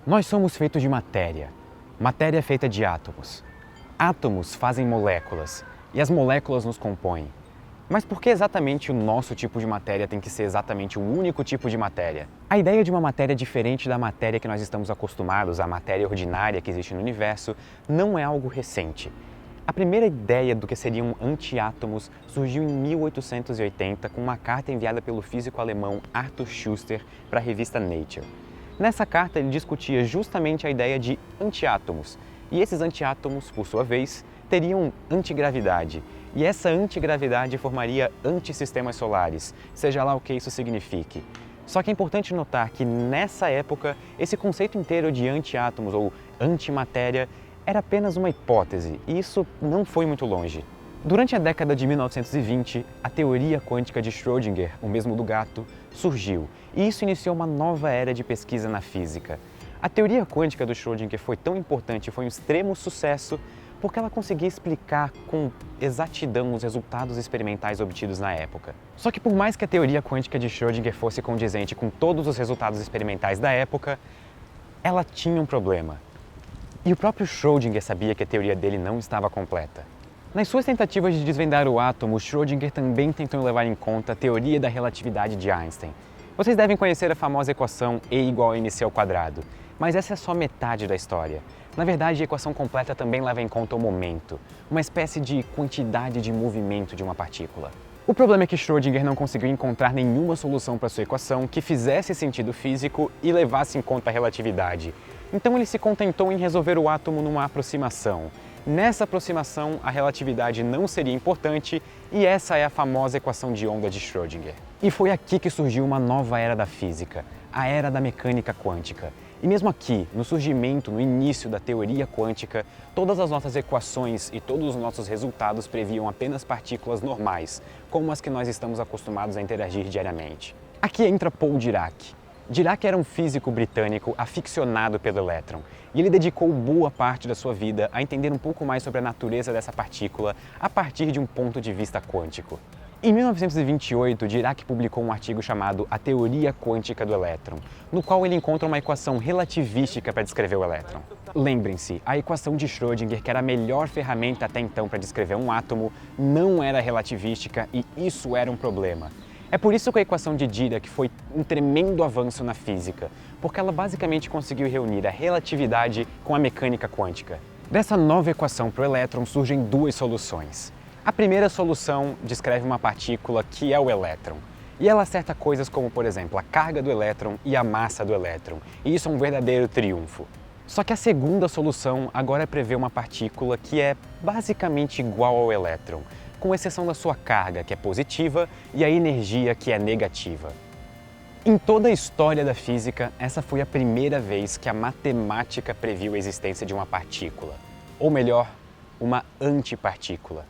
Nós somos feitos de matéria. Matéria é feita de átomos. Átomos fazem moléculas e as moléculas nos compõem. Mas por que exatamente o nosso tipo de matéria tem que ser exatamente o único tipo de matéria? A ideia de uma matéria diferente da matéria que nós estamos acostumados, a matéria ordinária que existe no universo, não é algo recente. A primeira ideia do que seriam antiátomos surgiu em 1880 com uma carta enviada pelo físico alemão Arthur Schuster para a revista Nature. Nessa carta ele discutia justamente a ideia de antiátomos, e esses antiátomos, por sua vez, teriam antigravidade, e essa antigravidade formaria antisistemas solares, seja lá o que isso signifique. Só que é importante notar que nessa época, esse conceito inteiro de antiátomos ou antimatéria era apenas uma hipótese, e isso não foi muito longe. Durante a década de 1920, a teoria quântica de Schrödinger, o mesmo do gato, surgiu, e isso iniciou uma nova era de pesquisa na física. A teoria quântica do Schrödinger foi tão importante e foi um extremo sucesso porque ela conseguia explicar com exatidão os resultados experimentais obtidos na época. Só que por mais que a teoria quântica de Schrödinger fosse condizente com todos os resultados experimentais da época, ela tinha um problema. E o próprio Schrödinger sabia que a teoria dele não estava completa. Nas suas tentativas de desvendar o átomo, Schrödinger também tentou levar em conta a teoria da relatividade de Einstein. Vocês devem conhecer a famosa equação E igual a mc ao quadrado, mas essa é só metade da história. Na verdade, a equação completa também leva em conta o momento, uma espécie de quantidade de movimento de uma partícula. O problema é que Schrödinger não conseguiu encontrar nenhuma solução para sua equação que fizesse sentido físico e levasse em conta a relatividade. Então ele se contentou em resolver o átomo numa aproximação. Nessa aproximação, a relatividade não seria importante e essa é a famosa equação de onda de Schrödinger. E foi aqui que surgiu uma nova era da física, a era da mecânica quântica. E mesmo aqui, no surgimento, no início da teoria quântica, todas as nossas equações e todos os nossos resultados previam apenas partículas normais, como as que nós estamos acostumados a interagir diariamente. Aqui entra Paul Dirac. Dirac era um físico britânico aficionado pelo elétron, e ele dedicou boa parte da sua vida a entender um pouco mais sobre a natureza dessa partícula a partir de um ponto de vista quântico. Em 1928, Dirac publicou um artigo chamado A Teoria Quântica do Elétron, no qual ele encontra uma equação relativística para descrever o elétron. Lembrem-se, a equação de Schrödinger, que era a melhor ferramenta até então para descrever um átomo, não era relativística e isso era um problema. É por isso que a equação de Dirac foi um tremendo avanço na física, porque ela basicamente conseguiu reunir a relatividade com a mecânica quântica. Dessa nova equação para o elétron surgem duas soluções. A primeira solução descreve uma partícula que é o elétron, e ela acerta coisas como, por exemplo, a carga do elétron e a massa do elétron, e isso é um verdadeiro triunfo. Só que a segunda solução agora prevê uma partícula que é basicamente igual ao elétron, com exceção da sua carga, que é positiva, e a energia, que é negativa. Em toda a história da física, essa foi a primeira vez que a matemática previu a existência de uma partícula, ou melhor, uma antipartícula.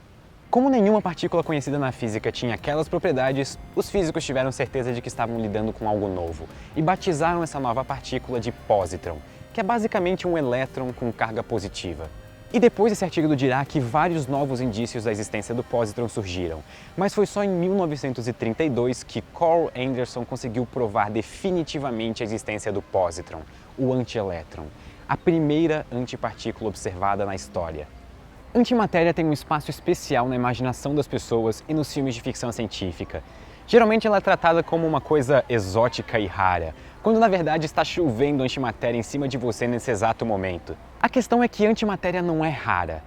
Como nenhuma partícula conhecida na física tinha aquelas propriedades, os físicos tiveram certeza de que estavam lidando com algo novo e batizaram essa nova partícula de pósitron, que é basicamente um elétron com carga positiva. E depois desse artigo do Dirac, vários novos indícios da existência do pósitron surgiram, mas foi só em 1932 que Carl Anderson conseguiu provar definitivamente a existência do pósitron, o antielétron, a primeira antipartícula observada na história. Antimatéria tem um espaço especial na imaginação das pessoas e nos filmes de ficção científica. Geralmente ela é tratada como uma coisa exótica e rara, quando na verdade está chovendo antimatéria em cima de você nesse exato momento. A questão é que antimatéria não é rara.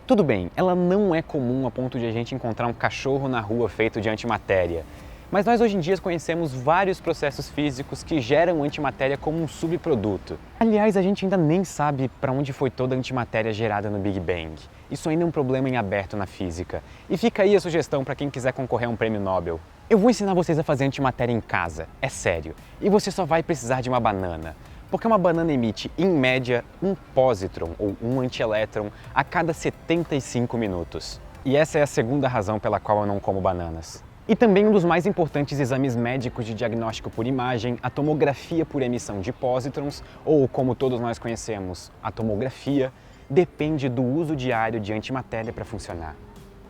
Tudo bem, ela não é comum a ponto de a gente encontrar um cachorro na rua feito de antimatéria. Mas nós hoje em dia conhecemos vários processos físicos que geram antimatéria como um subproduto. Aliás, a gente ainda nem sabe para onde foi toda a antimatéria gerada no Big Bang. Isso ainda é um problema em aberto na física. E fica aí a sugestão para quem quiser concorrer a um prêmio Nobel. Eu vou ensinar vocês a fazer antimatéria em casa, é sério. E você só vai precisar de uma banana. Porque uma banana emite, em média, um pósitron, ou um antielétron, a cada 75 minutos. E essa é a segunda razão pela qual eu não como bananas. E também um dos mais importantes exames médicos de diagnóstico por imagem, a tomografia por emissão de pósitrons, ou como todos nós conhecemos, a tomografia, depende do uso diário de antimatéria para funcionar.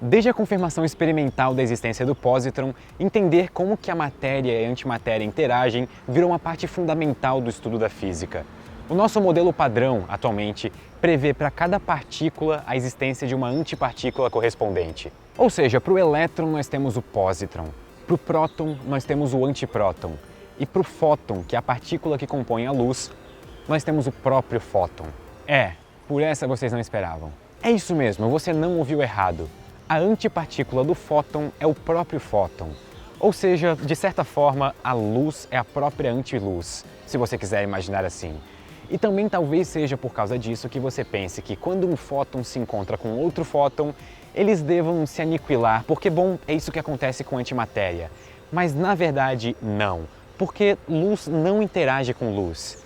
Desde a confirmação experimental da existência do pósitron, entender como que a matéria e a antimatéria interagem virou uma parte fundamental do estudo da física. O nosso modelo padrão, atualmente, prevê para cada partícula a existência de uma antipartícula correspondente. Ou seja, para o elétron nós temos o pósitron, para o próton nós temos o antipróton e para o fóton, que é a partícula que compõe a luz, nós temos o próprio fóton. Por essa vocês não esperavam. É isso mesmo, você não ouviu errado. A antipartícula do fóton é o próprio fóton. Ou seja, de certa forma, a luz é a própria antiluz, se você quiser imaginar assim. E também talvez seja por causa disso que você pense que quando um fóton se encontra com outro fóton, eles devam se aniquilar, porque, bom, é isso que acontece com antimatéria. Mas na verdade, não, porque luz não interage com luz.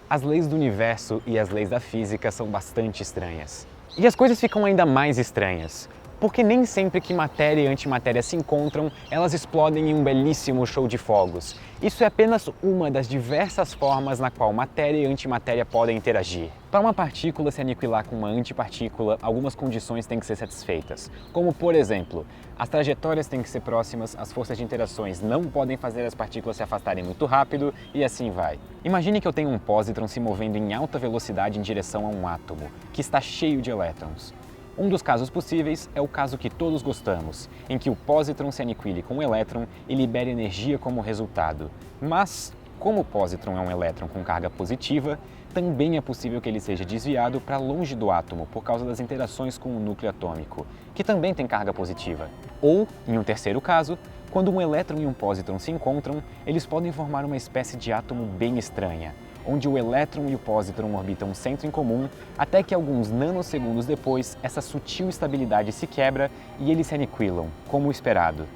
As leis do universo e as leis da física são bastante estranhas. E as coisas ficam ainda mais estranhas, porque nem sempre que matéria e antimatéria se encontram, elas explodem em um belíssimo show de fogos. Isso é apenas uma das diversas formas na qual matéria e antimatéria podem interagir. Para uma partícula se aniquilar com uma antipartícula, algumas condições têm que ser satisfeitas, como por exemplo, as trajetórias têm que ser próximas, as forças de interações não podem fazer as partículas se afastarem muito rápido e assim vai. Imagine que eu tenho um pósitron se movendo em alta velocidade em direção a um átomo, que está cheio de elétrons. Um dos casos possíveis é o caso que todos gostamos, em que o pósitron se aniquile com o elétron e libere energia como resultado. Mas, como o pósitron é um elétron com carga positiva, também é possível que ele seja desviado para longe do átomo por causa das interações com o núcleo atômico, que também tem carga positiva. Ou, em um terceiro caso, quando um elétron e um pósitron se encontram, eles podem formar uma espécie de átomo bem estranha, onde o elétron e o pósitron orbitam um centro em comum, até que alguns nanosegundos depois, essa sutil estabilidade se quebra e eles se aniquilam, como o esperado.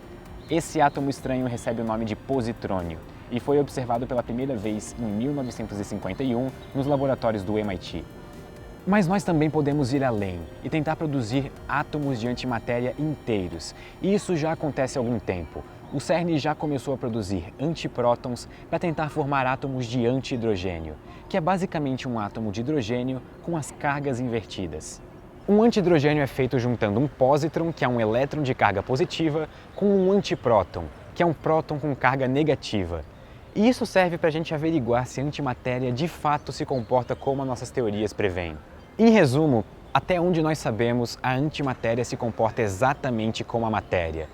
Esse átomo estranho recebe o nome de positrônio e foi observado pela primeira vez em 1951 nos laboratórios do MIT. Mas nós também podemos ir além e tentar produzir átomos de antimatéria inteiros, e isso já acontece há algum tempo. O CERN já começou a produzir antiprótons para tentar formar átomos de antihidrogênio, que é basicamente um átomo de hidrogênio com as cargas invertidas. Um antihidrogênio é feito juntando um pósitron, que é um elétron de carga positiva, com um antipróton, que é um próton com carga negativa. E isso serve para a gente averiguar se a antimatéria de fato se comporta como as nossas teorias prevêem. Em resumo, até onde nós sabemos, a antimatéria se comporta exatamente como a matéria.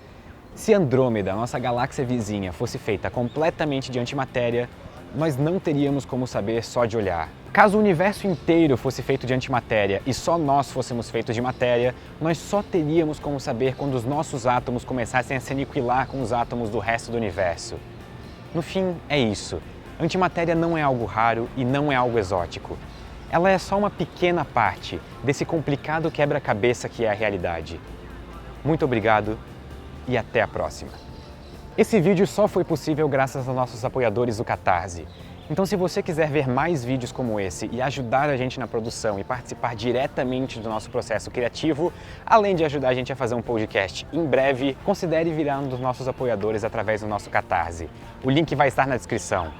Se Andrômeda, nossa galáxia vizinha, fosse feita completamente de antimatéria, nós não teríamos como saber só de olhar. Caso o universo inteiro fosse feito de antimatéria e só nós fôssemos feitos de matéria, nós só teríamos como saber quando os nossos átomos começassem a se aniquilar com os átomos do resto do universo. No fim, é isso. Antimatéria não é algo raro e não é algo exótico. Ela é só uma pequena parte desse complicado quebra-cabeça que é a realidade. Muito obrigado e até a próxima. Esse vídeo só foi possível graças aos nossos apoiadores do Catarse. Então, se você quiser ver mais vídeos como esse e ajudar a gente na produção e participar diretamente do nosso processo criativo, além de ajudar a gente a fazer um podcast em breve, considere virar um dos nossos apoiadores através do nosso Catarse. O link vai estar na descrição.